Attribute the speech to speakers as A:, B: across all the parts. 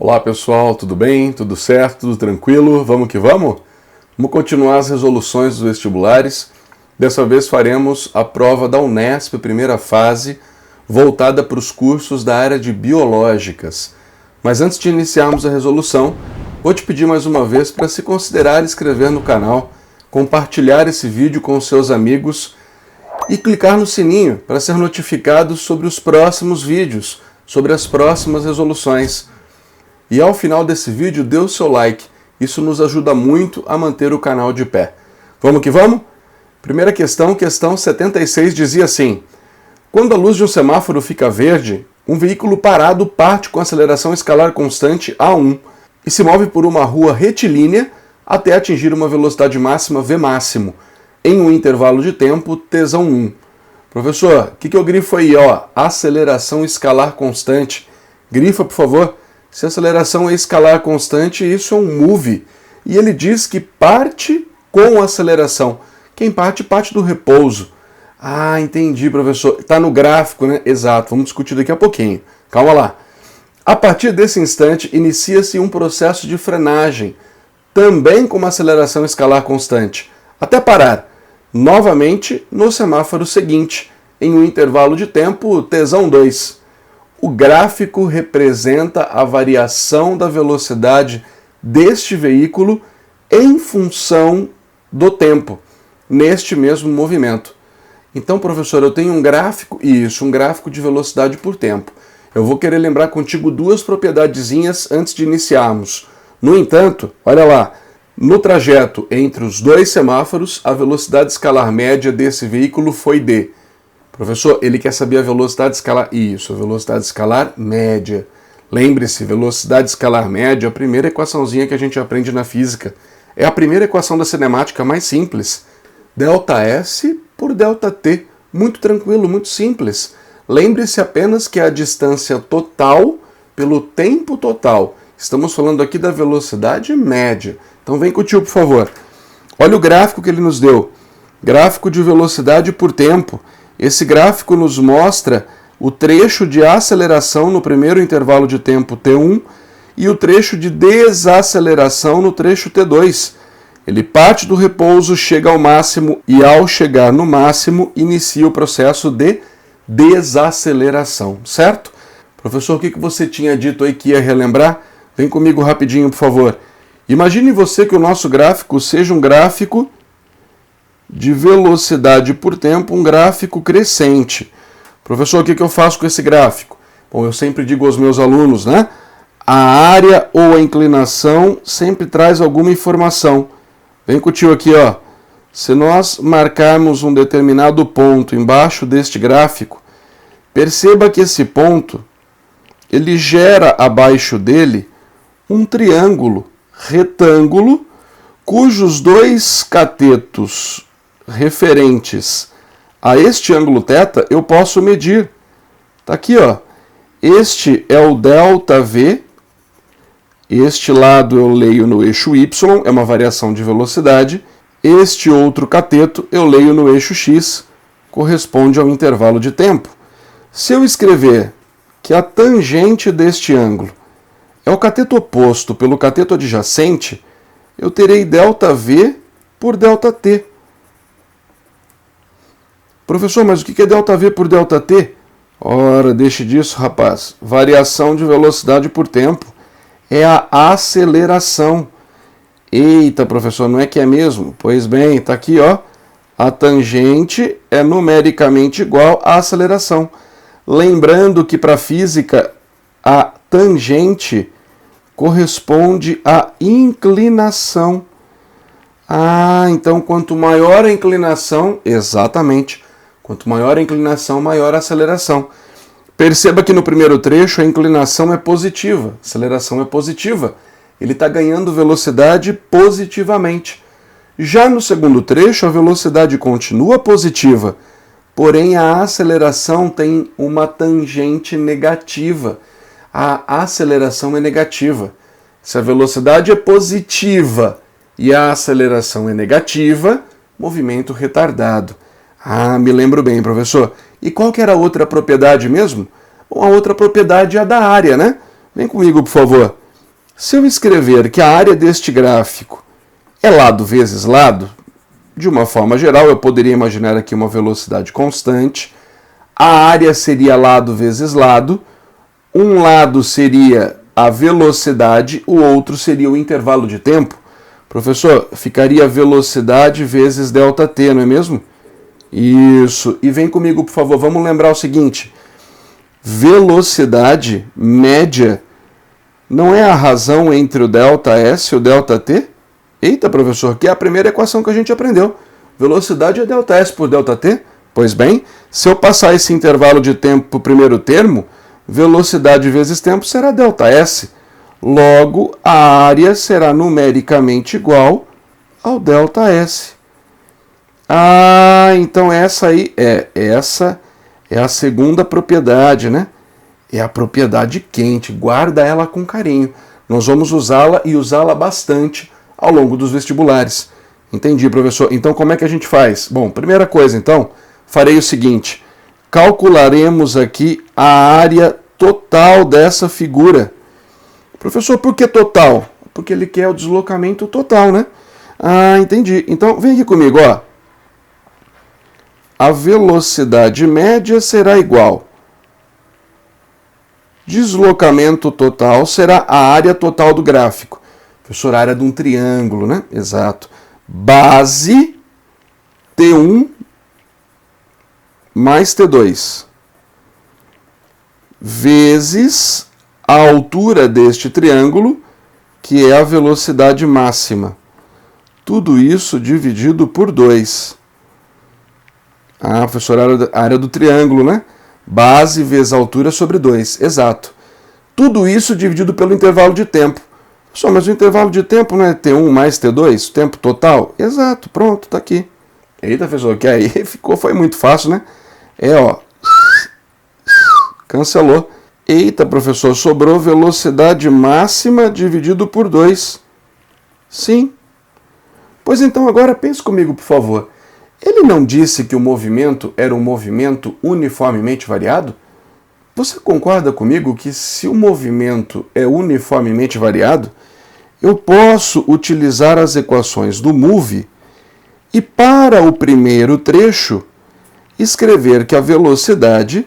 A: Olá pessoal, tudo bem? Tudo certo? Tudo tranquilo? Vamos que vamos? Vamos continuar as resoluções dos vestibulares. Dessa vez faremos a prova da Unesp, primeira fase, voltada para os cursos da área de biológicas. Mas antes de iniciarmos a resolução, vou te pedir mais uma vez para se considerar inscrever no canal, compartilhar esse vídeo com os seus amigos e clicar no sininho para ser notificado sobre os próximos vídeos, sobre as próximas resoluções. E ao final desse vídeo, dê o seu like. Isso nos ajuda muito a manter o canal de pé. Vamos que vamos? Primeira questão, questão 76, dizia assim: quando a luz de um semáforo fica verde, um veículo parado parte com aceleração escalar constante A1 e se move por uma rua retilínea até atingir uma velocidade máxima V máximo, em um intervalo de tempo T1. Professor, o que eu grifo aí? Aceleração escalar constante. Grifa, por favor. Se a aceleração é escalar constante, isso é um move. E ele diz que parte com aceleração. Quem parte, parte do repouso. Ah, entendi, professor. Está no gráfico, né? Exato. Vamos discutir daqui a pouquinho. Calma lá. A partir desse instante, inicia-se um processo de frenagem, também com uma aceleração escalar constante, até parar, novamente, no semáforo seguinte, em um intervalo de tempo T2. O gráfico representa a variação da velocidade deste veículo em função do tempo, neste mesmo movimento. Então, professor, eu tenho um gráfico, um gráfico de velocidade por tempo. Eu vou querer lembrar contigo duas propriedadezinhas antes de iniciarmos. No entanto, olha lá, no trajeto entre os dois semáforos, a velocidade escalar média desse veículo foi d. Professor, ele quer saber a velocidade escalar. Isso, a velocidade escalar média. Lembre-se, velocidade escalar média, a primeira equaçãozinha que a gente aprende na física. É a primeira equação da cinemática mais simples. ΔS por ΔT. Muito tranquilo, muito simples. Lembre-se apenas que é a distância total pelo tempo total. Estamos falando aqui da velocidade média. Então vem com o tio, por favor. Olha o gráfico que ele nos deu. Gráfico de velocidade por tempo. Esse gráfico nos mostra o trecho de aceleração no primeiro intervalo de tempo T1 e o trecho de desaceleração no trecho T2. Ele parte do repouso, chega ao máximo e, ao chegar no máximo, inicia o processo de desaceleração, certo? Professor, o que você tinha dito aí que ia relembrar? Vem comigo rapidinho, por favor. Imagine você que o nosso gráfico seja um gráfico de velocidade por tempo, um gráfico crescente. Professor, o que eu faço com esse gráfico? Bom, eu sempre digo aos meus alunos, né? A área ou a inclinação sempre traz alguma informação. Vem com o tio aqui, ó. Se nós marcarmos um determinado ponto embaixo deste gráfico, perceba que esse ponto, ele gera abaixo dele um triângulo retângulo, cujos dois catetos referentes a este ângulo θ eu posso medir. Tá aqui, ó. Este é o ΔV. Este lado eu leio no eixo y, é uma variação de velocidade. Este outro cateto eu leio no eixo x, corresponde ao intervalo de tempo. Se eu escrever que a tangente deste ângulo é o cateto oposto pelo cateto adjacente, eu terei ΔV por ΔT. Professor, mas o que é ΔV por ΔT? Ora, deixe disso, rapaz. Variação de velocidade por tempo. É a aceleração. Eita, professor, não é que é mesmo? Pois bem, está aqui, ó. A tangente é numericamente igual à aceleração. Lembrando que para a física, a tangente corresponde à inclinação. Ah, então quanto maior a inclinação, exatamente. Quanto maior a inclinação, maior a aceleração. Perceba que no primeiro trecho a inclinação é positiva, a aceleração é positiva. Ele está ganhando velocidade positivamente. Já no segundo trecho, a velocidade continua positiva, porém a aceleração tem uma tangente negativa. A aceleração é negativa. Se a velocidade é positiva e a aceleração é negativa, movimento retardado. Ah, me lembro bem, professor. E qual que era a outra propriedade mesmo? Bom, a outra propriedade é a da área, né? Vem comigo, por favor. Se eu escrever que a área deste gráfico é lado vezes lado, de uma forma geral, eu poderia imaginar aqui uma velocidade constante. A área seria lado vezes lado. Um lado seria a velocidade, o outro seria o intervalo de tempo. Professor, ficaria velocidade vezes ΔT, não é mesmo? Isso. E vem comigo, por favor, vamos lembrar o seguinte. Velocidade média não é a razão entre o ΔS e o ΔT? Eita, professor, que é a primeira equação que a gente aprendeu. Velocidade é ΔS por ΔT? Pois bem, se eu passar esse intervalo de tempo para o primeiro termo, velocidade vezes tempo será ΔS. Logo, a área será numericamente igual ao ΔS. Ah, então essa é a segunda propriedade, né? É a propriedade quente. Guarda ela com carinho. Nós vamos usá-la e usá-la bastante ao longo dos vestibulares. Entendi, professor. Então, como é que a gente faz? Bom, primeira coisa, então, farei o seguinte. Calcularemos aqui a área total dessa figura. Professor, por que total? Porque ele quer o deslocamento total, né? Ah, entendi. Então, vem aqui comigo, ó. A velocidade média será igual. Deslocamento total será a área total do gráfico. Professor, a área de um triângulo, né? Exato. Base T1 mais T2 vezes a altura deste triângulo, que é a velocidade máxima. Tudo isso dividido por 2. Ah, professor, a área do triângulo, né? Base vezes altura sobre 2. Exato. Tudo isso dividido pelo intervalo de tempo. Professor, mas o intervalo de tempo não é T1 mais T2? Tempo total? Exato, pronto, tá aqui. Eita, professor, que aí foi muito fácil, né? Cancelou. Eita, professor, sobrou velocidade máxima dividido por 2. Sim. Pois então, agora pense comigo, por favor. Ele não disse que o movimento era um movimento uniformemente variado? Você concorda comigo que se o movimento é uniformemente variado, eu posso utilizar as equações do move e, para o primeiro trecho, escrever que a velocidade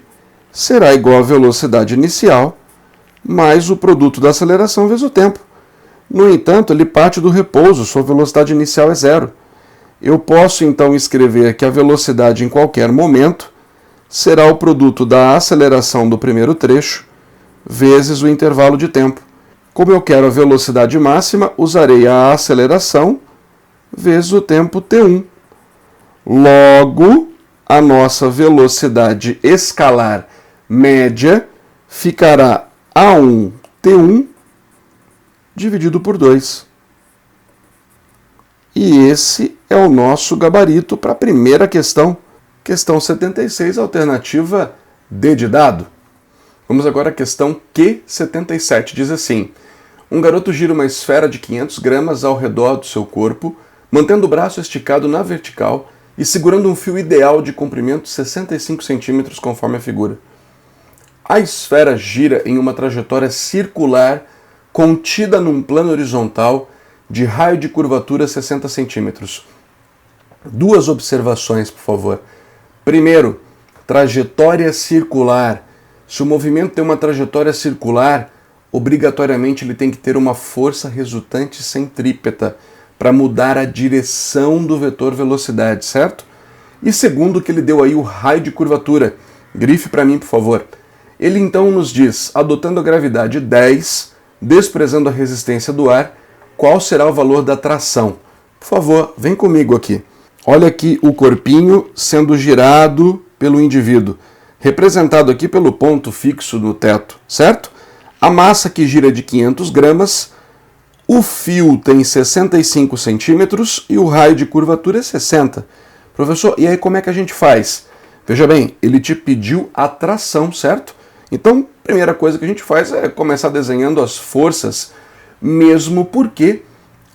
A: será igual à velocidade inicial mais o produto da aceleração vezes o tempo. No entanto, ele parte do repouso, sua velocidade inicial é 0. Eu posso então escrever que a velocidade em qualquer momento será o produto da aceleração do primeiro trecho vezes o intervalo de tempo. Como eu quero a velocidade máxima, usarei a aceleração vezes o tempo t1. Logo, a nossa velocidade escalar média ficará A1 T1 dividido por 2. E esse é o nosso gabarito para a primeira questão. Questão 76, alternativa D de dado. Vamos agora à questão Q77. Diz assim: um garoto gira uma esfera de 500 gramas ao redor do seu corpo, mantendo o braço esticado na vertical e segurando um fio ideal de comprimento 65 centímetros conforme a figura. A esfera gira em uma trajetória circular contida num plano horizontal de raio de curvatura 60 centímetros. Duas observações, por favor. Primeiro, trajetória circular. Se o movimento tem uma trajetória circular, obrigatoriamente ele tem que ter uma força resultante centrípeta para mudar a direção do vetor velocidade, certo? E segundo, que ele deu aí o raio de curvatura. Grife para mim, por favor. Ele então nos diz, adotando a gravidade 10, desprezando a resistência do ar, qual será o valor da tração? Por favor, vem comigo aqui. Olha aqui o corpinho sendo girado pelo indivíduo, representado aqui pelo ponto fixo no teto, certo? A massa que gira é de 500 gramas, o fio tem 65 centímetros e o raio de curvatura é 60. Professor, e aí como é que a gente faz? Veja bem, ele te pediu a tração, certo? Então, a primeira coisa que a gente faz é começar desenhando as forças, mesmo porque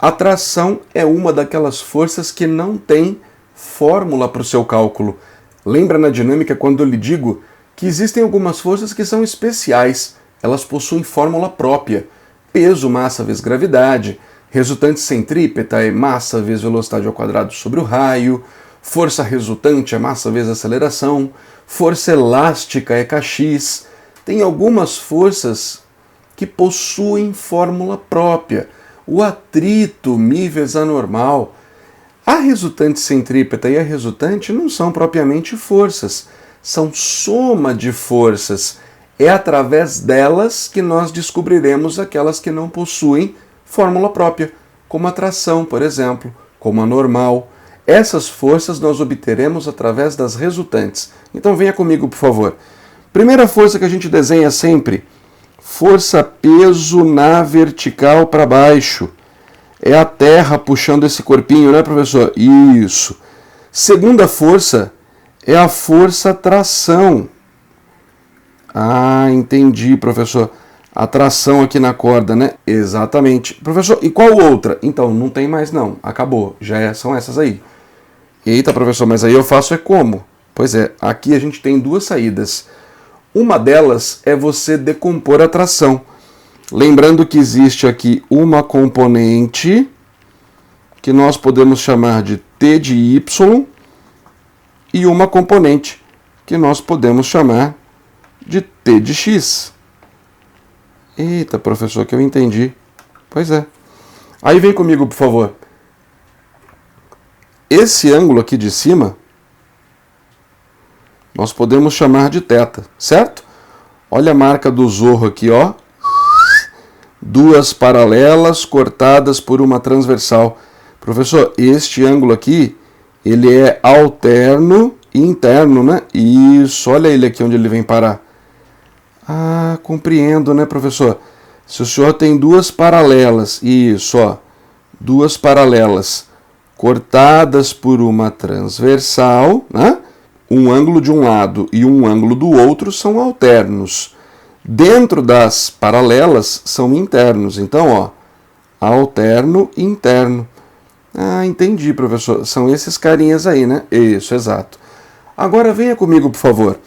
A: a tração é uma daquelas forças que não tem fórmula para o seu cálculo. Lembra na dinâmica quando eu lhe digo que existem algumas forças que são especiais, elas possuem fórmula própria. peso, massa vezes gravidade, resultante centrípeta é massa vezes velocidade ao quadrado sobre o raio, força resultante é massa vezes aceleração, força elástica é kx. Tem algumas forças que possuem fórmula própria. O atrito, μ vezes a normal. A resultante centrípeta e a resultante não são propriamente forças, são soma de forças. É através delas que nós descobriremos aquelas que não possuem fórmula própria, como a tração, por exemplo, como a normal. Essas forças nós obteremos através das resultantes. Então venha comigo, por favor. Primeira força que a gente desenha sempre, força-peso na vertical para baixo. É a Terra puxando esse corpinho, né, professor? Isso. Segunda força é a força-tração. Ah, entendi, professor. A tração aqui na corda, né? Exatamente. Professor, e qual outra? Então, não tem mais não. Acabou. São essas aí. Eita, professor, mas aí eu faço é como? Pois é, aqui a gente tem duas saídas. Uma delas é você decompor a tração. Lembrando que existe aqui uma componente que nós podemos chamar de T de Y e uma componente que nós podemos chamar de T de X. Eita, professor, que eu entendi. Pois é. Aí vem comigo, por favor. Esse ângulo aqui de cima nós podemos chamar de θ, certo? Olha a marca do Zorro aqui, ó. Duas paralelas cortadas por uma transversal. Professor, este ângulo aqui, ele é alterno e interno, né? Isso, olha ele aqui onde ele vem parar. Ah, compreendo, né, professor? Se o senhor tem duas paralelas, isso, ó, duas paralelas cortadas por uma transversal, né? Um ângulo de um lado e um ângulo do outro são alternos. Dentro das paralelas são internos. Então, ó, alterno e interno. Ah, entendi, professor. São esses carinhas aí, né? Isso, exato. Agora venha comigo, por favor.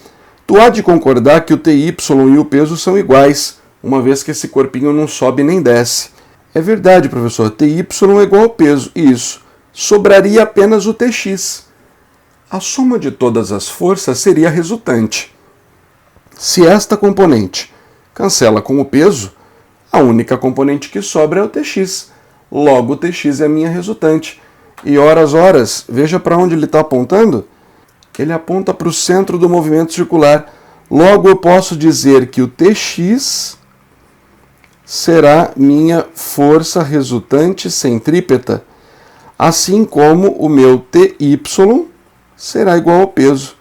A: Tu há de concordar que o TY e o peso são iguais, uma vez que esse corpinho não sobe nem desce. É verdade, professor. TY é igual ao peso. Isso. Sobraria apenas o TX. A soma de todas as forças seria a resultante. Se esta componente cancela com o peso, a única componente que sobra é o TX. Logo, o TX é a minha resultante. E horas, veja para onde ele está apontando. Ele aponta para o centro do movimento circular. Logo, eu posso dizer que o TX será minha força resultante centrípeta, assim como o meu TY será igual ao peso.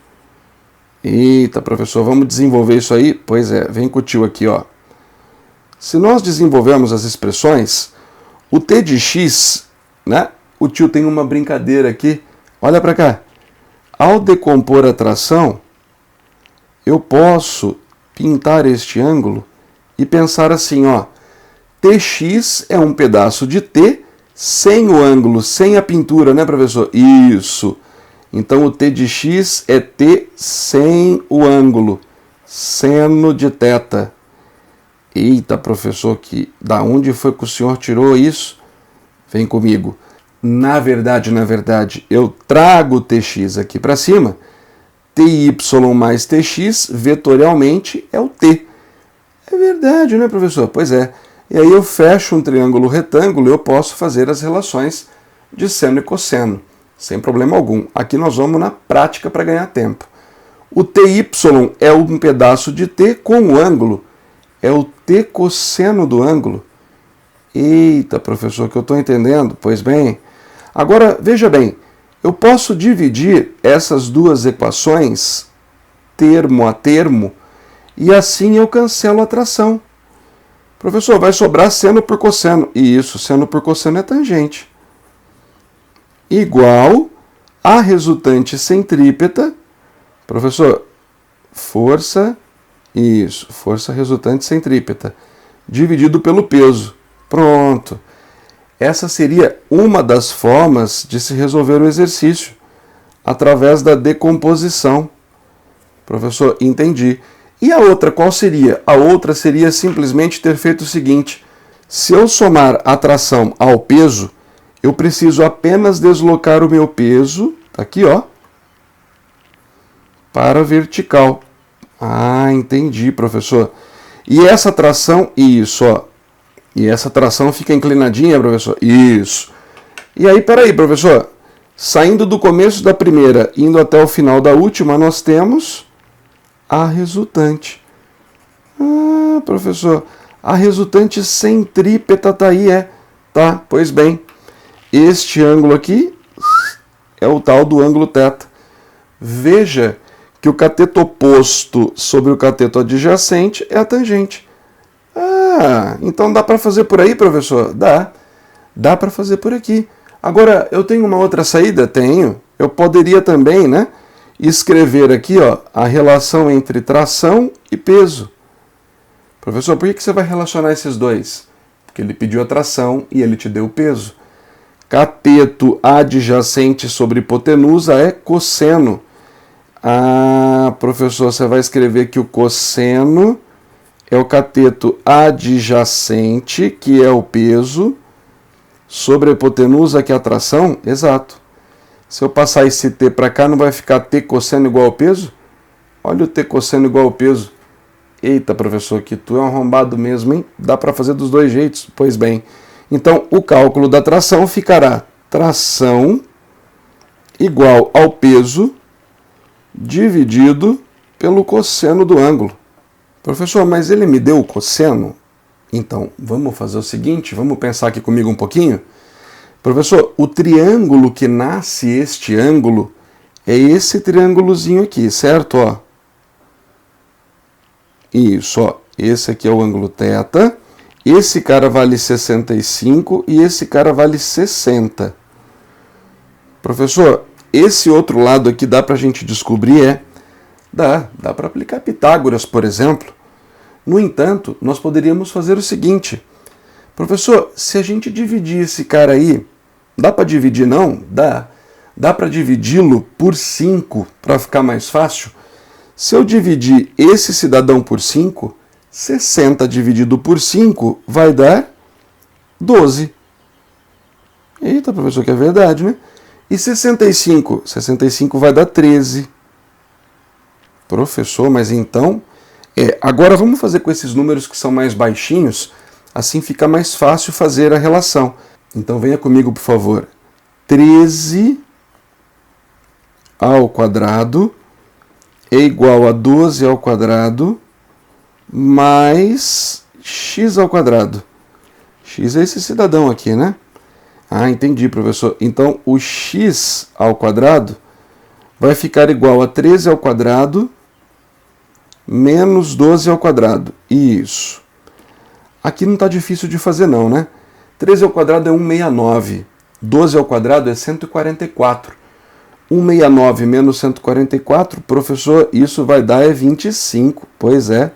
A: Eita, professor, vamos desenvolver isso aí? Pois é, vem com o tio aqui, ó. Se nós desenvolvermos as expressões, o T de X, né? O tio tem uma brincadeira aqui. Olha para cá. Ao decompor a tração, eu posso pintar este ângulo e pensar assim, ó. TX é um pedaço de T sem o ângulo, sem a pintura, né, professor? Isso. Então, o T de X é T sem o ângulo, seno de θ. Eita, professor, da onde foi que o senhor tirou isso? Vem comigo. Na verdade, eu trago o TX aqui para cima. TY mais TX, vetorialmente, é o T. É verdade, né, professor? Pois é. E aí eu fecho um triângulo retângulo e eu posso fazer as relações de seno e cosseno, sem problema algum. Aqui nós vamos na prática para ganhar tempo. O TY é um pedaço de T com o ângulo. É o T cosseno do ângulo. Eita, professor, que eu estou entendendo. Pois bem. Agora, veja bem. Eu posso dividir essas duas equações, termo a termo, e assim eu cancelo a tração. Professor, vai sobrar seno por cosseno. E isso, seno por cosseno é tangente. Igual a resultante centrípeta. Professor, força resultante centrípeta, dividido pelo peso. Pronto. Essa seria uma das formas de se resolver o exercício, através da decomposição. Professor, entendi. E a outra, qual seria? A outra seria simplesmente ter feito o seguinte: Se eu somar a tração ao peso, eu preciso apenas deslocar o meu peso, tá aqui, ó, para a vertical. Ah, entendi, professor. E essa tração, isso, ó. E essa tração fica inclinadinha, professor? Isso. E aí, peraí, professor. Saindo do começo da primeira, indo até o final da última, nós temos a resultante. Ah, professor, a resultante centrípeta tá aí, é. Tá, pois bem. Este ângulo aqui é o tal do ângulo θ. Veja que o cateto oposto sobre o cateto adjacente é a tangente. Ah, então dá para fazer por aí, professor? Dá. Dá para fazer por aqui. Agora, eu tenho uma outra saída? Tenho. Eu poderia também, né, escrever aqui, ó, a relação entre tração e peso. Professor, por que você vai relacionar esses dois? Porque ele pediu a tração e ele te deu o peso. Cateto adjacente sobre hipotenusa é cosseno. Ah, professor, você vai escrever que o cosseno é o cateto adjacente, que é o peso, sobre a hipotenusa, que é a tração? Exato. Se eu passar esse t para cá, não vai ficar t cosseno igual ao peso? Olha o t cosseno igual ao peso. Eita, professor, que tu é um arrombado mesmo, hein? Dá para fazer dos dois jeitos? Pois bem. Então, o cálculo da tração ficará tração igual ao peso dividido pelo cosseno do ângulo. Professor, mas ele me deu o cosseno? Então, vamos fazer o seguinte, vamos pensar aqui comigo um pouquinho. Professor, o triângulo que nasce este ângulo é esse triângulozinho aqui, certo? Ó. Isso, ó. Esse aqui é o ângulo θ. Esse cara vale 65 e esse cara vale 60. Professor, esse outro lado aqui dá para a gente descobrir? Dá para aplicar Pitágoras, por exemplo. No entanto, nós poderíamos fazer o seguinte. Professor, se a gente dividir esse cara aí, dá para dividir não? Dá. Dá para dividi-lo por 5 para ficar mais fácil? Se eu dividir esse cidadão por 5, 60 dividido por 5 vai dar 12. Eita, professor, que é verdade, né? E 65? 65 vai dar 13. Professor, mas então... agora vamos fazer com esses números que são mais baixinhos, assim fica mais fácil fazer a relação. Então venha comigo, por favor. 13 ao quadrado é igual a 12 ao quadrado mais x ao quadrado. X é esse cidadão aqui, né? Ah, entendi, professor. Então, o x ao quadrado vai ficar igual a 13 ao quadrado menos 12 ao quadrado. Isso. Aqui não está difícil de fazer não, né? 13 ao quadrado é 169. 12 ao quadrado é 144. 169 menos 144, professor, isso vai dar 25. Pois é.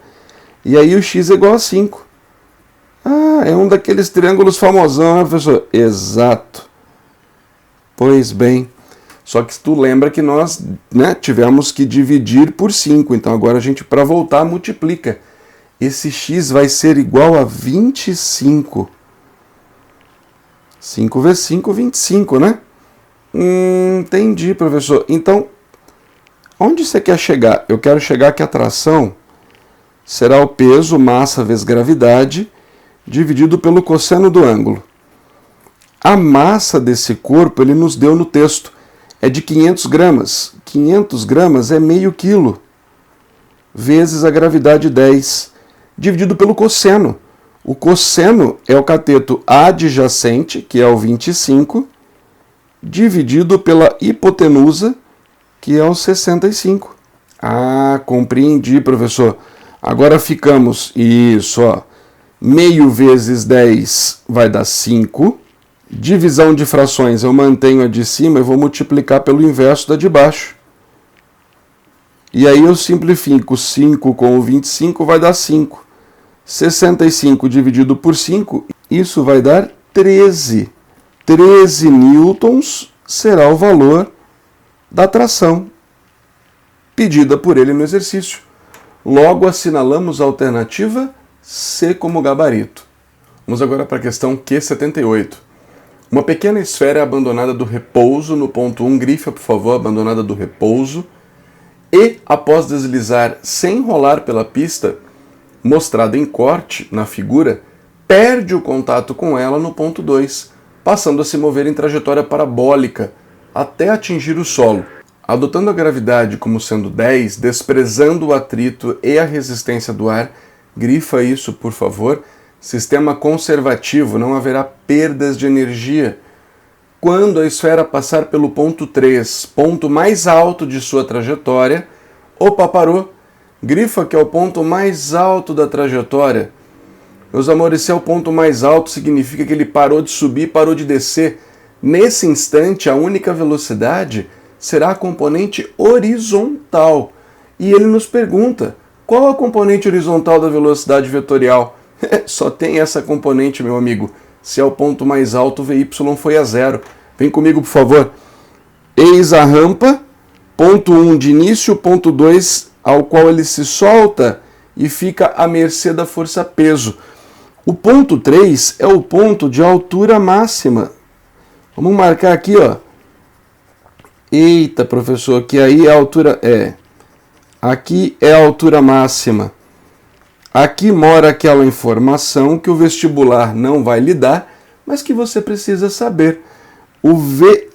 A: E aí o x é igual a 5. Ah, é um daqueles triângulos famosão, né, professor? Exato. Pois bem. Só que tu lembra que nós, né, tivemos que dividir por 5. Então agora a gente, para voltar, multiplica. Esse x vai ser igual a 25. 5 vezes 5, 25, né? Entendi, professor. Então, onde você quer chegar? Eu quero chegar que a tração será o peso, massa vezes gravidade, dividido pelo cosseno do ângulo. A massa desse corpo, ele nos deu no texto, é de 500 gramas. 500 gramas é meio quilo, vezes a gravidade 10, dividido pelo cosseno. O cosseno é o cateto adjacente, que é o 25, dividido pela hipotenusa, que é o 65. Ah, compreendi, professor. Agora ficamos, isso, ó, meio vezes 10 vai dar 5. Divisão de frações, eu mantenho a de cima e vou multiplicar pelo inverso da de baixo. E aí eu simplifico 5 com o 25, vai dar 5. 65 dividido por 5, isso vai dar 13. 13 newtons será o valor da tração pedida por ele no exercício. Logo, assinalamos a alternativa C como gabarito. Vamos agora para a questão Q78. Uma pequena esfera é abandonada do repouso no ponto 1, grifa, por favor, abandonada do repouso, e, após deslizar sem rolar pela pista, mostrada em corte na figura, perde o contato com ela no ponto 2, passando a se mover em trajetória parabólica até atingir o solo. Adotando a gravidade como sendo 10, desprezando o atrito e a resistência do ar, grifa isso, por favor. Sistema conservativo, não haverá perdas de energia. Quando a esfera passar pelo ponto 3, ponto mais alto de sua trajetória, opa, parou. Grifa que é o ponto mais alto da trajetória. Meus amores, se é o ponto mais alto, significa que ele parou de subir, parou de descer. Nesse instante, a única velocidade será a componente horizontal. E ele nos pergunta, qual a componente horizontal da velocidade vetorial? Só tem essa componente, meu amigo. Se é o ponto mais alto, o Vy foi a 0. Vem comigo, por favor. Eis a rampa, ponto 1 de início, ponto 2 ao qual ele se solta e fica à mercê da força-peso. O ponto 3 é o ponto de altura máxima. Vamos marcar aqui, ó. Eita, professor, que aí a altura aqui é a altura máxima. Aqui mora aquela informação que o vestibular não vai lhe dar, mas que você precisa saber. O Vy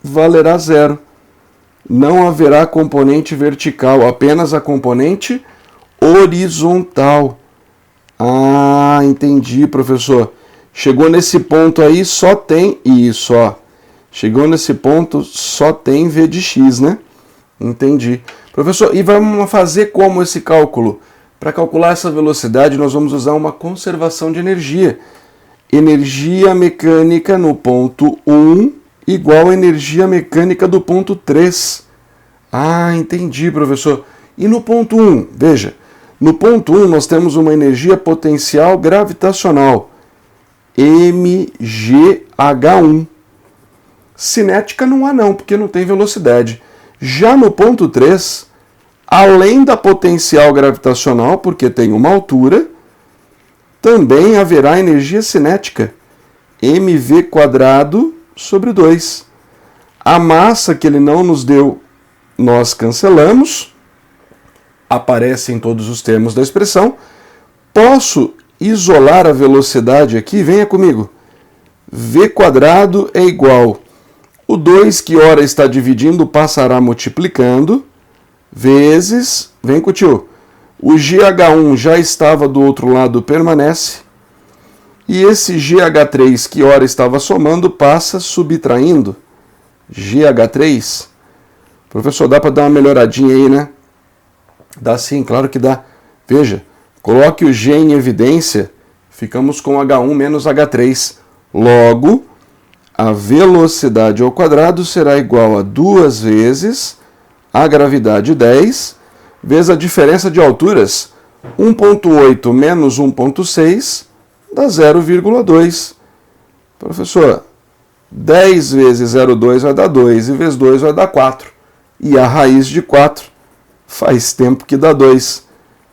A: valerá 0. Não haverá componente vertical, apenas a componente horizontal. Ah, entendi, professor. Chegou nesse ponto aí, só tem isso, ó. Chegou nesse ponto, só tem V de x, né? Entendi. Professor, e vamos fazer como esse cálculo? Para calcular essa velocidade, nós vamos usar uma conservação de energia. Energia mecânica no ponto 1 igual a energia mecânica do ponto 3. Ah, entendi, professor. E no ponto 1, veja, no ponto 1 nós temos uma energia potencial gravitacional, mgh1. Cinética não há não, porque não tem velocidade. Já no ponto 3, além da potencial gravitacional, porque tem uma altura, também haverá energia cinética, mv² sobre 2. A massa que ele não nos deu, nós cancelamos, aparece em todos os termos da expressão. Posso isolar a velocidade aqui? Venha comigo. V² é igual. O 2 que ora está dividindo passará multiplicando, vezes, vem com o tio, o GH1 já estava do outro lado, permanece, e esse GH3 que ora estava somando passa subtraindo, GH3. Professor, dá para dar uma melhoradinha aí, né? Dá sim, claro que dá. Veja, coloque o G em evidência, ficamos com H1 menos H3. Logo, a velocidade ao quadrado será igual a 2 vezes a gravidade 10, vezes a diferença de alturas, 1,8 menos 1,6, dá 0,2. Professor, 10 vezes 0,2 vai dar 2, e vezes 2 vai dar 4. E a raiz de 4 faz tempo que dá 2.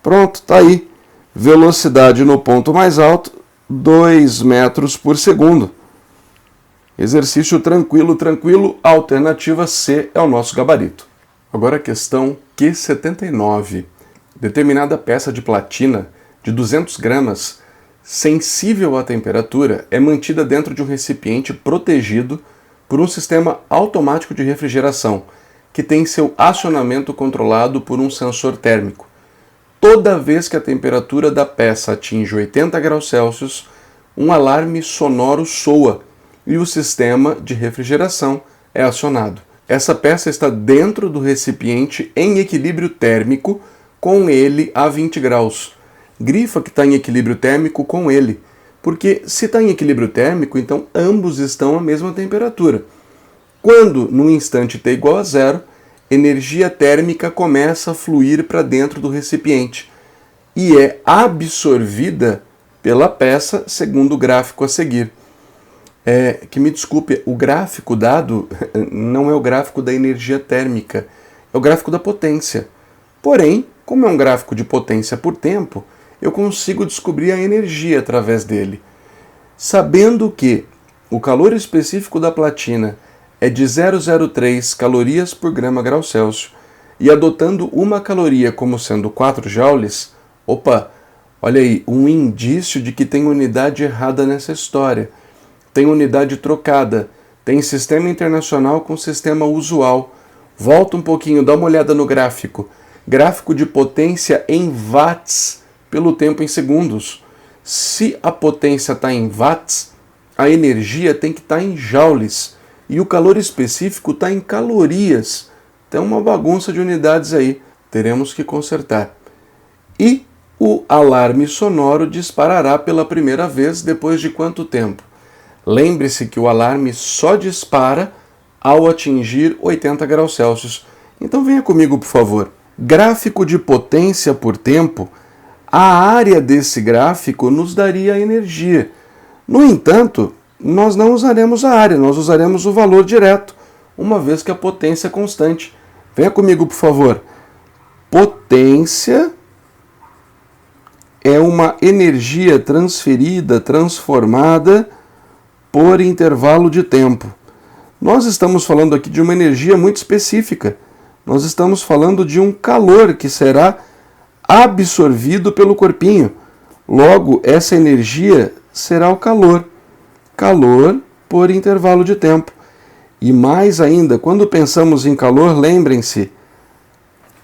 A: Pronto, está aí. Velocidade no ponto mais alto, 2 metros por segundo. Exercício tranquilo, tranquilo. A alternativa C é o nosso gabarito. Agora a questão Q79. Determinada peça de platina de 200 gramas, sensível à temperatura, é mantida dentro de um recipiente protegido por um sistema automático de refrigeração, que tem seu acionamento controlado por um sensor térmico. Toda vez que a temperatura da peça atinge 80 graus Celsius, um alarme sonoro soa e o sistema de refrigeração é acionado. Essa peça está dentro do recipiente em equilíbrio térmico com ele a 20 graus. Grifa que está em equilíbrio térmico com ele, porque se está em equilíbrio térmico, então ambos estão à mesma temperatura. Quando, no instante t igual a 0, energia térmica começa a fluir para dentro do recipiente e é absorvida pela peça segundo o gráfico a seguir. Que me desculpe, o gráfico dado não é o gráfico da energia térmica, é o gráfico da potência. Porém, como é um gráfico de potência por tempo, eu consigo descobrir a energia através dele. Sabendo que o calor específico da platina é de 0,03 calorias por grama grau Celsius e adotando uma caloria como sendo 4 joules, opa, olha aí, um indício de que tem unidade errada nessa história. Tem unidade trocada, tem sistema internacional com sistema usual. Volta um pouquinho, dá uma olhada no gráfico. Gráfico de potência em watts pelo tempo em segundos. Se a potência está em watts, a energia tem que estar em joules. E o calor específico está em calorias. Tem uma bagunça de unidades aí. Teremos que consertar. E o alarme sonoro disparará pela primeira vez depois de quanto tempo? Lembre-se que o alarme só dispara ao atingir 80 graus Celsius. Então venha comigo, por favor. Gráfico de potência por tempo. A área desse gráfico nos daria a energia. No entanto, nós não usaremos a área, nós usaremos o valor direto, uma vez que a potência é constante. Venha comigo, por favor. Potência é uma energia transferida, transformada por intervalo de tempo. Nós estamos falando aqui de uma energia muito específica. Nós estamos falando de um calor que será absorvido pelo corpinho. Logo, essa energia será o calor. Calor por intervalo de tempo. E mais ainda, quando pensamos em calor, lembrem-se,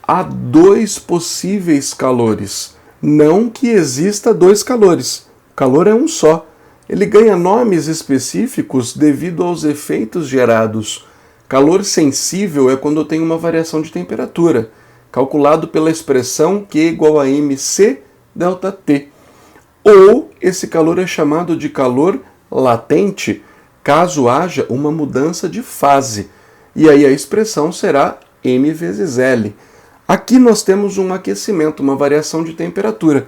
A: há 2 possíveis calores. Não que exista 2 calores. O calor é um só. Ele ganha nomes específicos devido aos efeitos gerados. Calor sensível é quando tem uma variação de temperatura, calculado pela expressão Q igual a mc ΔT. Ou esse calor é chamado de calor latente, caso haja uma mudança de fase. E aí a expressão será M vezes L. Aqui nós temos um aquecimento, uma variação de temperatura.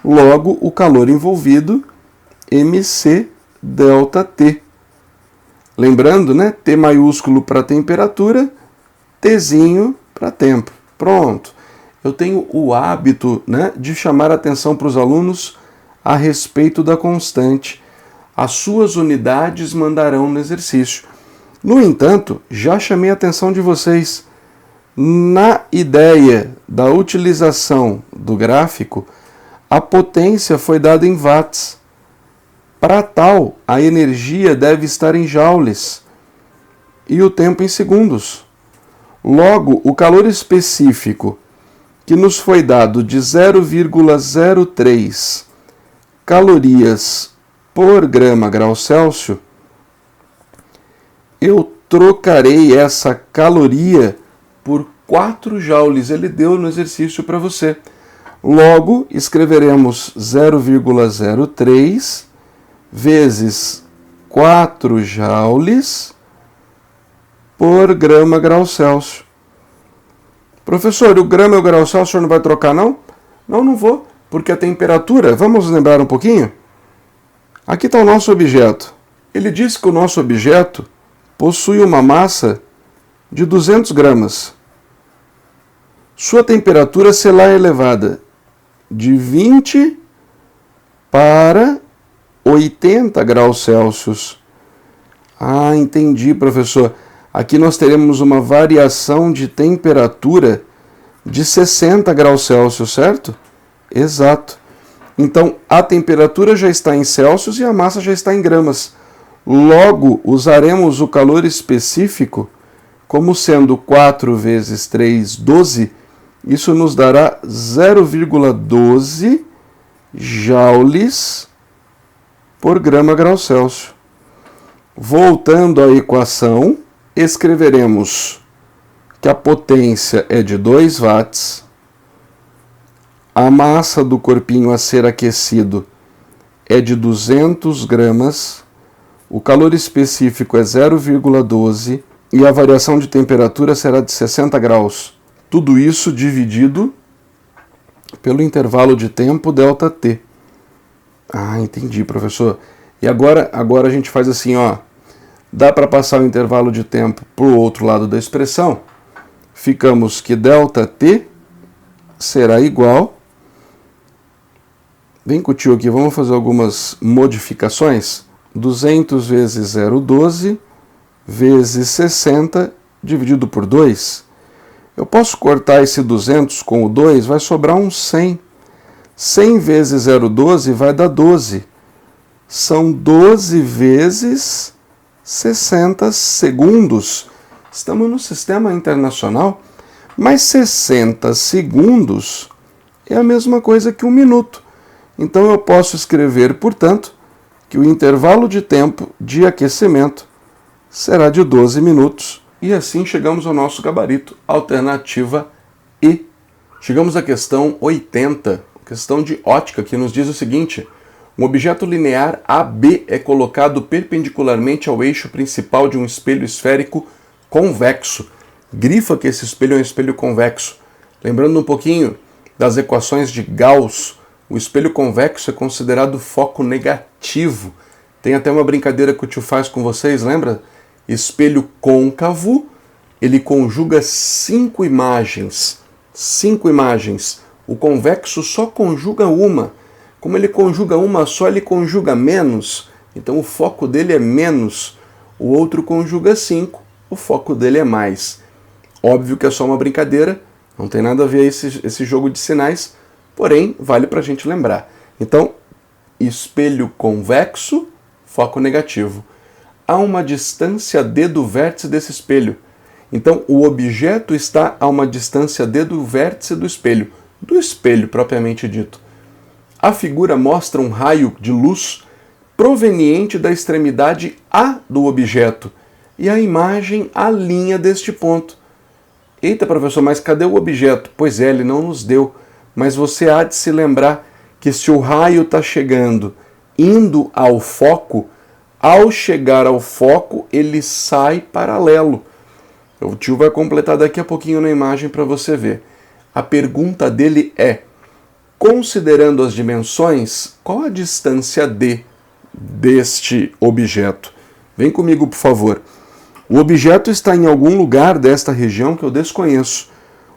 A: Logo, o calor envolvido, mc ΔT. Lembrando, né? T maiúsculo para temperatura, Tzinho para tempo. Pronto. Eu tenho o hábito, né, de chamar a atenção para os alunos a respeito da constante. As suas unidades mandarão no exercício. No entanto, já chamei a atenção de vocês. Na ideia da utilização do gráfico, a potência foi dada em watts. Para tal, a energia deve estar em joules e o tempo em segundos. Logo, o calor específico que nos foi dado de 0,03 calorias por grama grau Celsius, eu trocarei essa caloria por 4 joules. Ele deu no exercício para você. Logo, escreveremos 0,03 vezes 4 joules por grama grau Celsius. Professor, o grama e o grau Celsius o senhor não vai trocar, não? Não, não vou, porque a temperatura, vamos lembrar um pouquinho? Aqui está o nosso objeto. Ele diz que o nosso objeto possui uma massa de 200 gramas. Sua temperatura será elevada de 20 para 80 graus Celsius. Ah, entendi, professor. Aqui nós teremos uma variação de temperatura de 60 graus Celsius, certo? Exato. Então, a temperatura já está em Celsius e a massa já está em gramas. Logo, usaremos o calor específico como sendo 4 vezes 3, 12. Isso nos dará 0,12 joules por grama grau Celsius. Voltando à equação, escreveremos que a potência é de 2 watts, a massa do corpinho a ser aquecido é de 200 gramas, o calor específico é 0,12 e a variação de temperatura será de 60 graus. Tudo isso dividido pelo intervalo de tempo ΔT. Ah, entendi, professor. E agora a gente faz assim, ó. Dá para passar o intervalo de tempo para o outro lado da expressão. Ficamos que ΔT será igual Vem com o tio aqui, vamos fazer algumas modificações. 200 vezes 0,12 vezes 60 dividido por 2. Eu posso cortar esse 200 com o 2, vai sobrar um 100. 100 vezes 0,12 vai dar 12. São 12 vezes 60 segundos. Estamos no sistema internacional, mas 60 segundos é a mesma coisa que um minuto. Então eu posso escrever, portanto, que o intervalo de tempo de aquecimento será de 12 minutos. E assim chegamos ao nosso gabarito, alternativa E. Chegamos à questão 80, questão de ótica, que nos diz o seguinte: um objeto linear AB é colocado perpendicularmente ao eixo principal de um espelho esférico convexo. Grifa que esse espelho é um espelho convexo. Lembrando um pouquinho das equações de Gauss, o espelho convexo é considerado foco negativo. Tem até uma brincadeira que o tio faz com vocês, lembra? Espelho côncavo, ele conjuga 5 imagens. 5 imagens. O convexo só conjuga uma. Como ele conjuga uma só, ele conjuga menos. Então o foco dele é menos. O outro conjuga 5, o foco dele é mais. Óbvio que é só uma brincadeira, não tem nada a ver esse jogo de sinais, porém vale para a gente lembrar. Então, espelho convexo, foco negativo. Há uma distância d do vértice desse espelho. Então, o objeto está a uma distância d do vértice do espelho propriamente dito. A figura mostra um raio de luz proveniente da extremidade A do objeto e a imagem a linha deste ponto. Eita, professor, mas cadê o objeto? Pois é, ele não nos deu, mas você há de se lembrar que se o raio está chegando, indo ao foco, ao chegar ao foco, ele sai paralelo. O tio vai completar daqui a pouquinho na imagem para você ver. A pergunta dele é: considerando as dimensões, qual a distância d deste objeto? Vem comigo, por favor. O objeto está em algum lugar desta região que eu desconheço.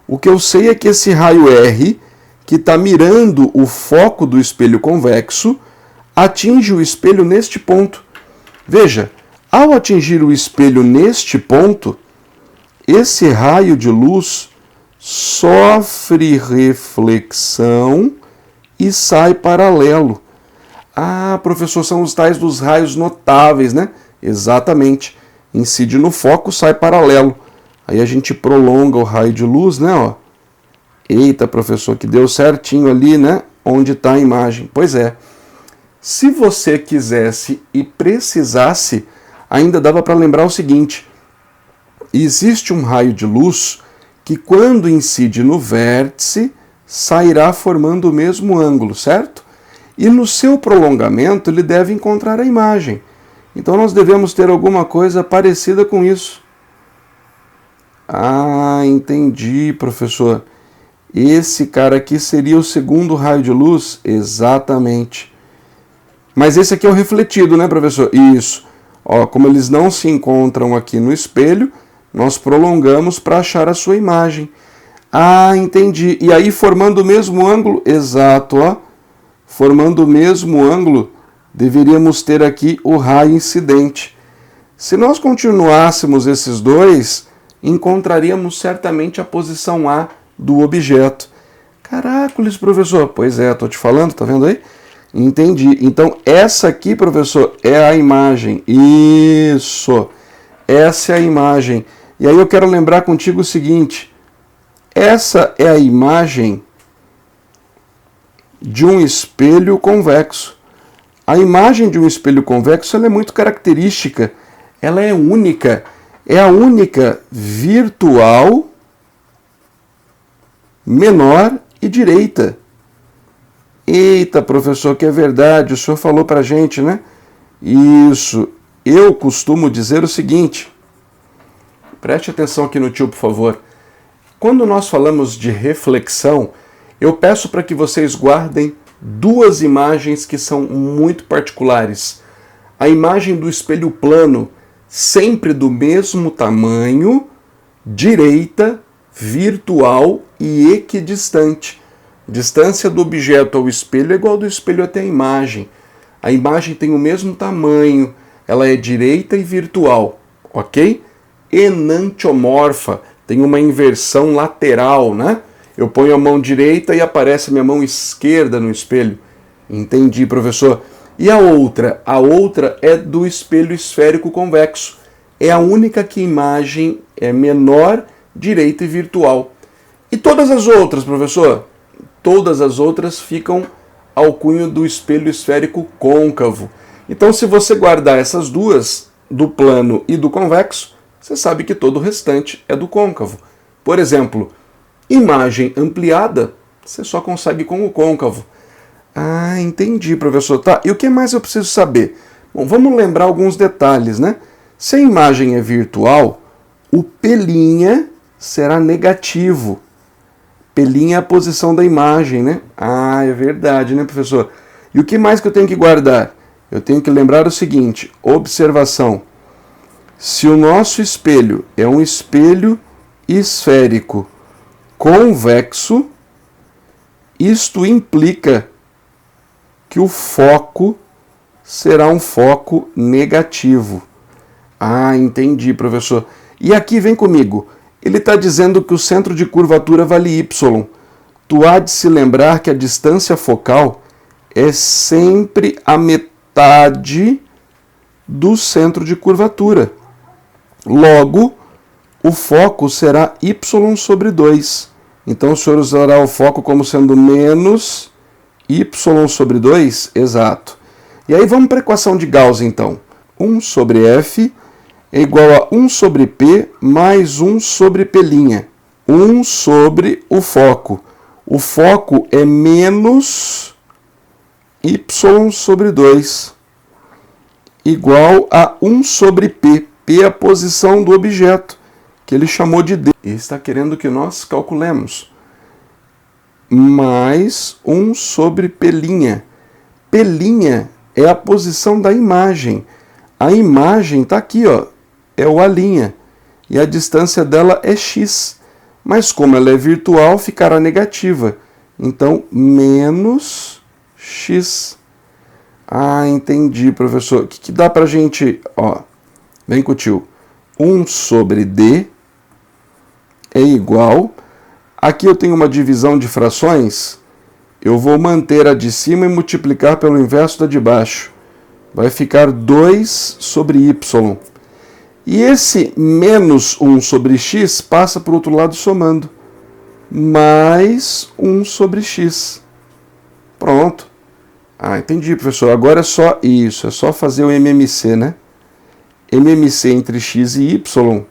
A: O que eu sei é que esse raio R, que está mirando o foco do espelho convexo, atinge o espelho neste ponto. Veja, ao atingir o espelho neste ponto, esse raio de luz sofre reflexão e sai paralelo. Ah, professor, são os tais dos raios notáveis, né? Exatamente. Incide no foco, sai paralelo. Aí a gente prolonga o raio de luz, né? Ó. Eita, professor, que deu certinho ali, né? Onde está a imagem. Pois é. Se você quisesse e precisasse, ainda dava para lembrar o seguinte: existe um raio de luz que, quando incide no vértice, sairá formando o mesmo ângulo, certo? E no seu prolongamento ele deve encontrar a imagem. Então nós devemos ter alguma coisa parecida com isso. Ah, entendi, professor. Esse cara aqui seria o segundo raio de luz? Exatamente. Mas esse aqui é o refletido, né, professor? Isso. Ó, como eles não se encontram aqui no espelho, nós prolongamos para achar a sua imagem. Ah, entendi. E aí, formando o mesmo ângulo, exato, ó. Formando o mesmo ângulo, deveríamos ter aqui o raio incidente. Se nós continuássemos esses dois, encontraríamos certamente a posição A do objeto. Caracoles, professor. Pois é, estou te falando, tá vendo aí? Entendi. Então, essa aqui, professor, é a imagem. Isso. Essa é a imagem. E aí eu quero lembrar contigo o seguinte: essa é a imagem de um espelho convexo. A imagem de um espelho convexo ela é muito característica. Ela é única. É a única virtual, menor e direita. Eita, professor, que é verdade, o senhor falou pra gente, né? Isso. Eu costumo dizer o seguinte, preste atenção aqui no tio, por favor. Quando nós falamos de reflexão, eu peço para que vocês guardem duas imagens que são muito particulares. A imagem do espelho plano, sempre do mesmo tamanho, direita, virtual e equidistante. Distância do objeto ao espelho é igual do espelho até a imagem. A imagem tem o mesmo tamanho, ela é direita e virtual, ok? Enantiomorfa, tem uma inversão lateral, né? Eu ponho a mão direita e aparece a minha mão esquerda no espelho. Entendi, professor. E a outra? A outra é do espelho esférico convexo. É a única que a imagem é menor, direita e virtual. E todas as outras, professor? Todas as outras ficam ao cunho do espelho esférico côncavo. Então, se você guardar essas duas, do plano e do convexo, você sabe que todo o restante é do côncavo. Por exemplo, imagem ampliada, você só consegue com o côncavo. Ah, entendi, professor. Tá, e o que mais eu preciso saber? Bom, vamos lembrar alguns detalhes, né? Se a imagem é virtual, o pelinha será negativo. Pelinha é a posição da imagem, né? Ah, é verdade, né, professor? E o que mais que eu tenho que guardar? Eu tenho que lembrar o seguinte, observação. Se o nosso espelho é um espelho esférico convexo, isto implica que o foco será um foco negativo. Ah, entendi, professor. E aqui, vem comigo. Ele está dizendo que o centro de curvatura vale y. Tu há de se lembrar que a distância focal é sempre a metade do centro de curvatura. Logo, o foco será y sobre 2. Então, o senhor usará o foco como sendo menos y sobre 2? Exato. E aí vamos para a equação de Gauss, então. 1 sobre f é igual a 1 sobre P mais 1 sobre P'. 1 sobre o foco. O foco é menos y sobre 2. Igual a 1 sobre P. P é a posição do objeto, que ele chamou de D. E está querendo que nós calculemos. Mais 1 sobre P'. P' é a posição da imagem. A imagem está aqui, ó. É o A', e a distância dela é x. Mas como ela é virtual, ficará negativa. Então, menos x. Ah, entendi, professor. O que dá pra gente... Ó, vem com o tio. 1 sobre D é igual... Aqui eu tenho uma divisão de frações. Eu vou manter a de cima e multiplicar pelo inverso da de baixo. Vai ficar 2 sobre y. E esse menos 1 sobre x passa para o outro lado somando. Mais 1 sobre x. Pronto. Ah, entendi, professor. Agora é só isso. É só fazer o MMC, né? MMC entre x e y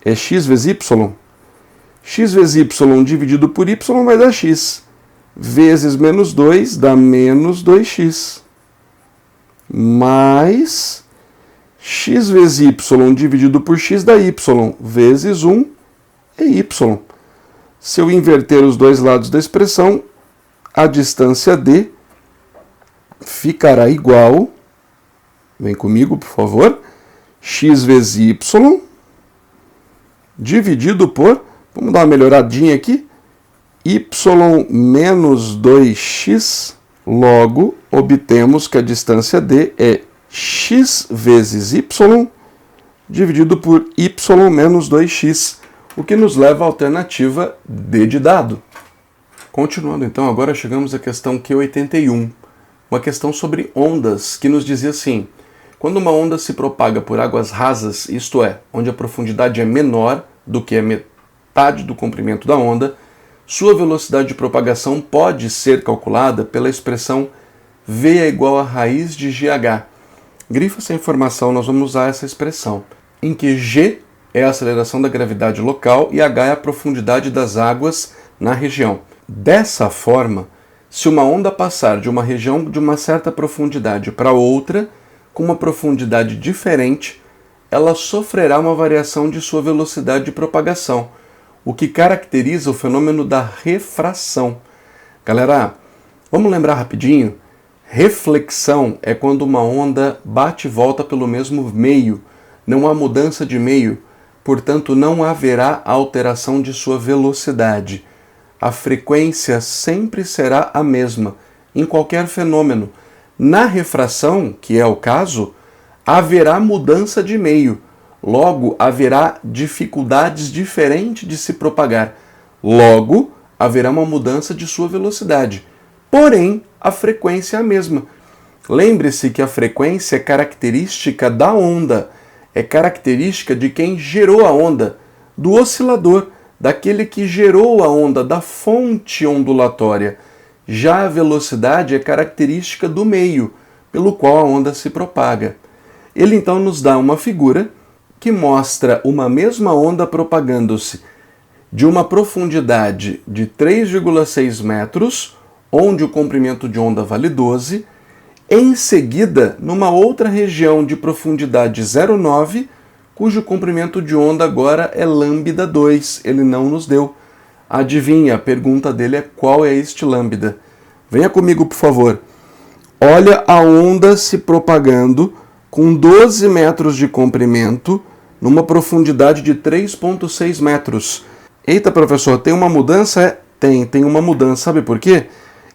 A: é x vezes y. X vezes y dividido por y vai dar x. Vezes menos 2 dá menos 2x. Mais... x vezes y dividido por x dá y, vezes 1 é y. Se eu inverter os dois lados da expressão, a distância d ficará igual, vem comigo, por favor, x vezes y dividido por, vamos dar uma melhoradinha aqui, y menos 2x, logo obtemos que a distância d é x vezes y dividido por y menos 2x, o que nos leva à alternativa D de dado. Continuando então, agora chegamos à questão Q81, uma questão sobre ondas, que nos dizia assim: quando uma onda se propaga por águas rasas, isto é, onde a profundidade é menor do que a metade do comprimento da onda, sua velocidade de propagação pode ser calculada pela expressão V é igual a raiz de GH. Grifa essa informação, nós vamos usar essa expressão, em que G é a aceleração da gravidade local e H é a profundidade das águas na região. Dessa forma, se uma onda passar de uma região de uma certa profundidade para outra, com uma profundidade diferente, ela sofrerá uma variação de sua velocidade de propagação, o que caracteriza o fenômeno da refração. Galera, vamos lembrar rapidinho? Reflexão é quando uma onda bate e volta pelo mesmo meio. Não há mudança de meio, portanto não haverá alteração de sua velocidade. a frequência sempre será a mesma em qualquer fenômeno. Na refração, que é o caso, haverá mudança de meio. Logo, haverá dificuldades diferentes de se propagar. Logo, haverá uma mudança de sua velocidade. Porém, a frequência é a mesma. Lembre-se que a frequência é característica da onda, é característica de quem gerou a onda, do oscilador, daquele que gerou a onda, da fonte ondulatória. Já a velocidade é característica do meio pelo qual a onda se propaga. Ele então nos dá uma figura que mostra uma mesma onda propagando-se de uma profundidade de 3,6 metros, onde o comprimento de onda vale 12, em seguida, numa outra região de profundidade 0,9, cujo comprimento de onda agora é lambda 2, ele não nos deu. Adivinha, a pergunta dele é qual é este lambda? Venha comigo, por favor. Olha a onda se propagando com 12 metros de comprimento, numa profundidade de 3,6 metros. Eita, professor, tem uma mudança? Tem uma mudança. Sabe por quê?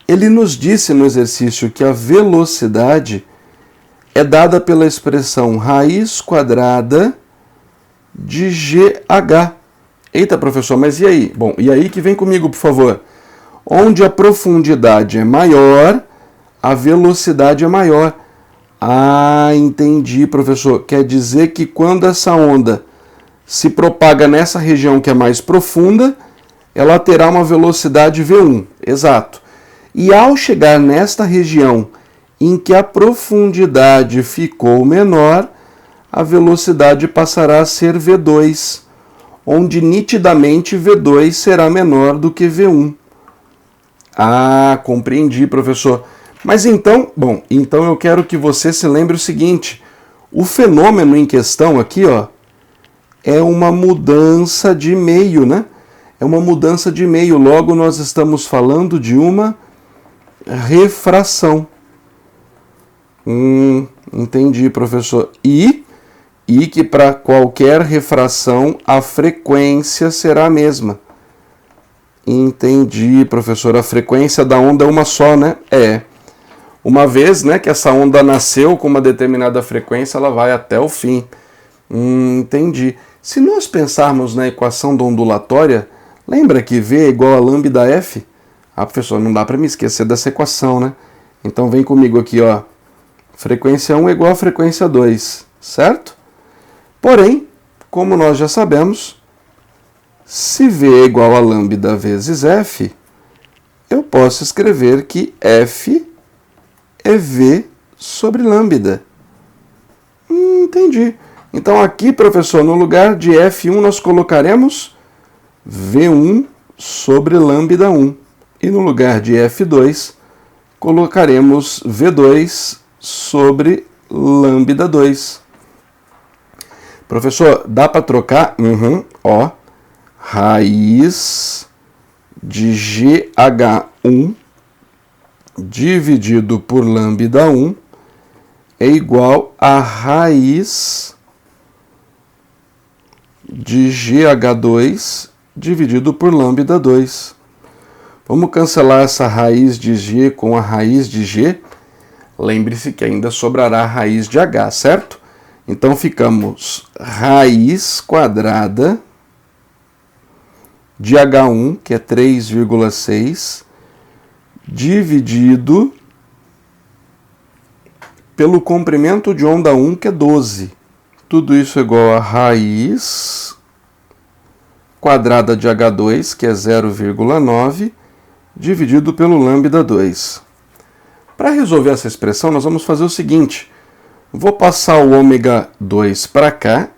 A: Ele nos disse no exercício que a velocidade é dada pela expressão raiz quadrada de GH. Eita, professor, mas e aí? Bom, e aí que vem comigo, por favor. Onde a profundidade é maior, a velocidade é maior. Ah, entendi, professor. Quer dizer que quando essa onda se propaga nessa região que é mais profunda, ela terá uma velocidade V1. Exato. E ao chegar nesta região em que a profundidade ficou menor, a velocidade passará a ser V2, onde nitidamente V2 será menor do que V1. Ah, compreendi, professor. Mas então, então eu quero que você se lembre o seguinte, o fenômeno em questão aqui, ó, é uma mudança de meio, né? É uma mudança de meio, logo nós estamos falando de uma refração. Entendi, professor. E que para qualquer refração a frequência será a mesma. Entendi, professor. A frequência da onda é uma só, né? É. Uma vez, né, que essa onda nasceu com uma determinada frequência, ela vai até o fim. Entendi. Se nós pensarmos na equação da ondulatória, lembra que V é igual a lambda F? Ah, professor, não dá para me esquecer dessa equação, né? Então vem comigo aqui, ó. Frequência 1 é igual a frequência 2, certo? Porém, como nós já sabemos, se V é igual a lambda vezes F, eu posso escrever que F é V sobre lambda. Entendi. Então aqui, professor, no lugar de F1 nós colocaremos V1 sobre lambda 1. E no lugar de F2, colocaremos V2 sobre lambda 2. Professor, dá para trocar? Ó, raiz de GH1 dividido por lambda 1 é igual a raiz de GH2 dividido por lambda 2. Vamos cancelar essa raiz de G com a raiz de G. Lembre-se que ainda sobrará a raiz de H, certo? Então ficamos raiz quadrada de H1, que é 3,6, dividido pelo comprimento de onda 1, que é 12. Tudo isso é igual a raiz quadrada de H2, que é 0,9, dividido pelo lambda 2. Para resolver essa expressão, nós vamos fazer o seguinte. Vou passar o ômega 2 para cá.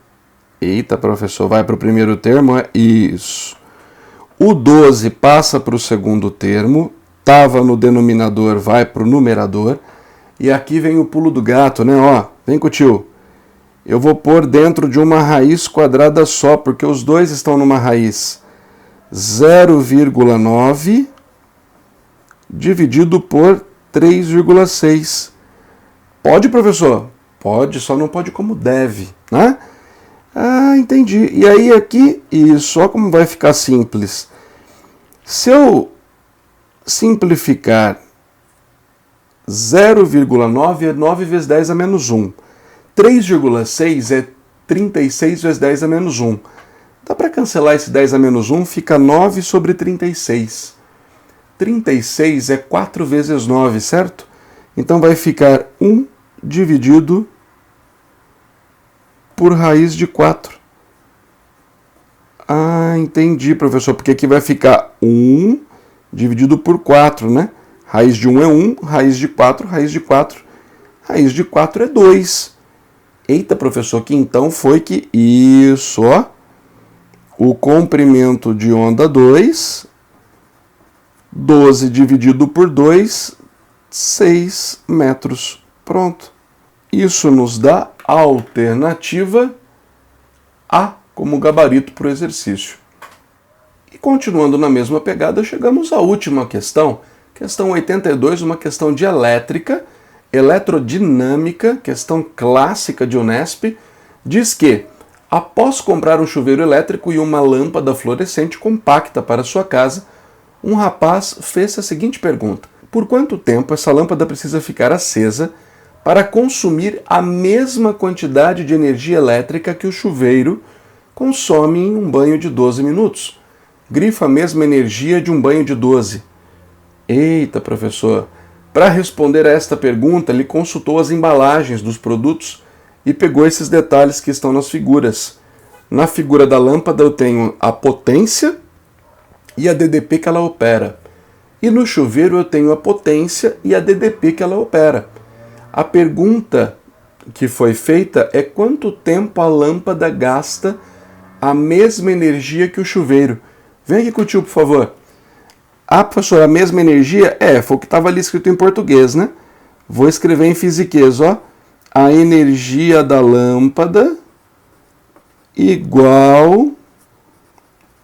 A: Eita, professor, vai para o primeiro termo. Isso. O 12 passa para o segundo termo. Estava no denominador, vai para o numerador. E aqui vem o pulo do gato, né? Ó, vem com o tio. Eu vou pôr dentro de uma raiz quadrada só, porque os dois estão numa raiz. 0,9 dividido por 3,6. Pode, professor? Pode, só não pode como deve, né? Ah, entendi. E aí aqui, isso, só como vai ficar simples. Se eu simplificar 0,9 é 9 vezes 10 a menos 1. 3,6 é 36 vezes 10 a menos 1. Dá para cancelar esse 10 a menos 1, fica 9 sobre 36. 36 é 4 vezes 9, certo? Então vai ficar 1 dividido por raiz de 4. Ah, entendi, professor, porque aqui vai ficar 1 dividido por 4, né? Raiz de 1 é 1, raiz de 4, raiz de 4. Raiz de 4 é 2. Eita, professor, que então foi que isso, ó. O comprimento de onda 2, 12 dividido por 2, 6 metros. Pronto. Isso nos dá a alternativa A como gabarito para o exercício. E continuando na mesma pegada, chegamos à última questão. Questão 82, uma questão de elétrica, eletrodinâmica, questão clássica de Unesp, diz que, após comprar um chuveiro elétrico e uma lâmpada fluorescente compacta para sua casa, um rapaz fez a seguinte pergunta: por quanto tempo essa lâmpada precisa ficar acesa para consumir a mesma quantidade de energia elétrica que o chuveiro consome em um banho de 12 minutos? Grifa a mesma energia de um banho de 12. Eita, professor! Para responder a esta pergunta, ele consultou as embalagens dos produtos e pegou esses detalhes que estão nas figuras. Na figura da lâmpada eu tenho a potência e a DDP que ela opera. E no chuveiro eu tenho a potência e a DDP que ela opera. A pergunta que foi feita é quanto tempo a lâmpada gasta a mesma energia que o chuveiro. Vem aqui com o tio, por favor. Ah, professor, a mesma energia? Foi o que estava ali escrito em português, né? Vou escrever em fisiquês, ó. A energia da lâmpada igual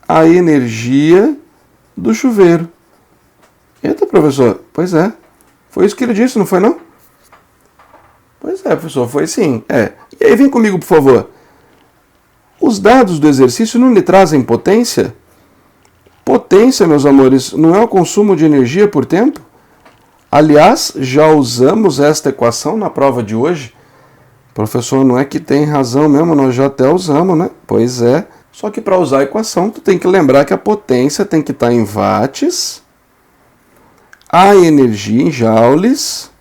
A: a energia do chuveiro. Eita, professor, pois é. Foi isso que ele disse, não foi não? Pois é, professor, foi sim. E aí, vem comigo, por favor. Os dados do exercício não lhe trazem potência? Potência, meus amores, não é o consumo de energia por tempo? Aliás, já usamos esta equação na prova de hoje. Professor, não é que tem razão mesmo, nós já até usamos, né? Pois é. Só que para usar a equação, tu tem que lembrar que a potência tem que estar em watts, a energia em joules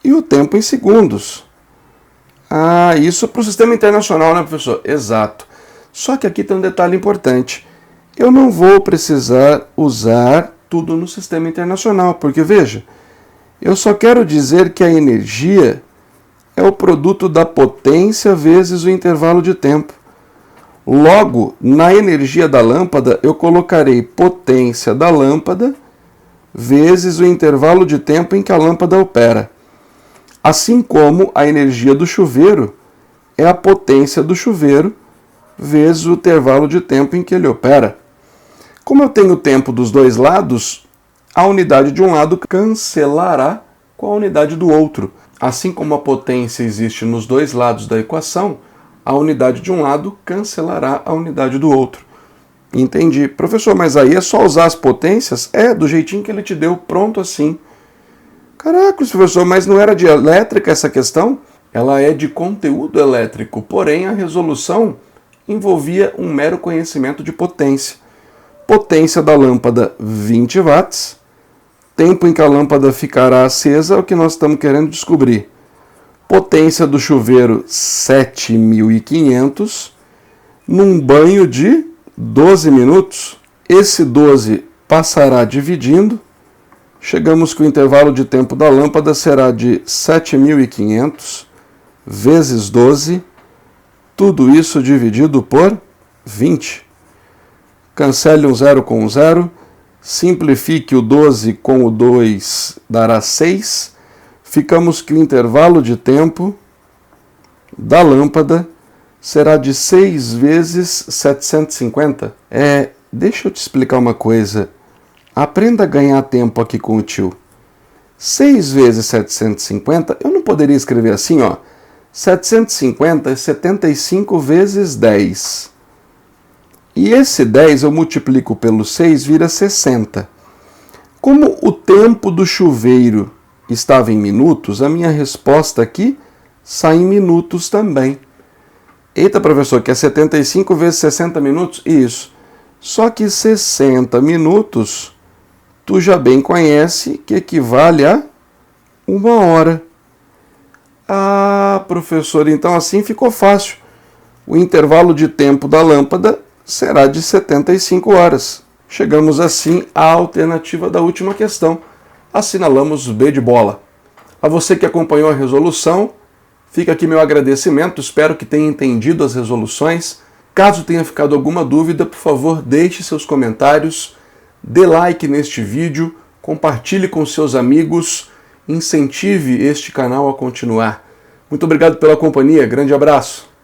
A: e o tempo em segundos. Ah, isso para o sistema internacional, né, professor? Exato. Só que aqui tem um detalhe importante. Eu não vou precisar usar tudo no sistema internacional, porque, veja, eu só quero dizer que a energia é o produto da potência vezes o intervalo de tempo. Logo, na energia da lâmpada, eu colocarei potência da lâmpada vezes o intervalo de tempo em que a lâmpada opera. Assim como a energia do chuveiro é a potência do chuveiro vezes o intervalo de tempo em que ele opera. Como eu tenho o tempo dos dois lados, a unidade de um lado cancelará com a unidade do outro. Assim como a potência existe nos dois lados da equação, a unidade de um lado cancelará a unidade do outro. Entendi. Professor, mas aí é só usar as potências? Do jeitinho que ele te deu, pronto assim. Caracas, professor, mas não era de elétrica essa questão? Ela é de conteúdo elétrico, porém a resolução envolvia um mero conhecimento de potência. Potência da lâmpada, 20 watts. Tempo em que a lâmpada ficará acesa é o que nós estamos querendo descobrir. Potência do chuveiro, 7.500. Num banho de 12 minutos. Esse 12 passará dividindo. Chegamos que o intervalo de tempo da lâmpada será de 7.500 vezes 12. Tudo isso dividido por 20. Cancele um zero com um zero. Simplifique o 12 com o 2, dará 6. Ficamos que o intervalo de tempo da lâmpada será de 6 vezes 750. Deixa eu te explicar uma coisa. Aprenda a ganhar tempo aqui com o tio. 6 vezes 750, eu não poderia escrever assim, ó. 750 é 75 vezes 10. E esse 10 eu multiplico pelo 6, vira 60. Como o tempo do chuveiro estava em minutos, a minha resposta aqui sai em minutos também. Eita, professor, que é 75 vezes 60 minutos? Isso. Só que 60 minutos, tu já bem conhece que equivale a 1 hora. Ah, professor, então assim ficou fácil. O intervalo de tempo da lâmpada será de 75 horas. Chegamos assim à alternativa da última questão. Assinalamos B de bola. A você que acompanhou a resolução, fica aqui meu agradecimento. Espero que tenha entendido as resoluções. Caso tenha ficado alguma dúvida, por favor, deixe seus comentários, dê like neste vídeo, compartilhe com seus amigos, incentive este canal a continuar. Muito obrigado pela companhia, grande abraço!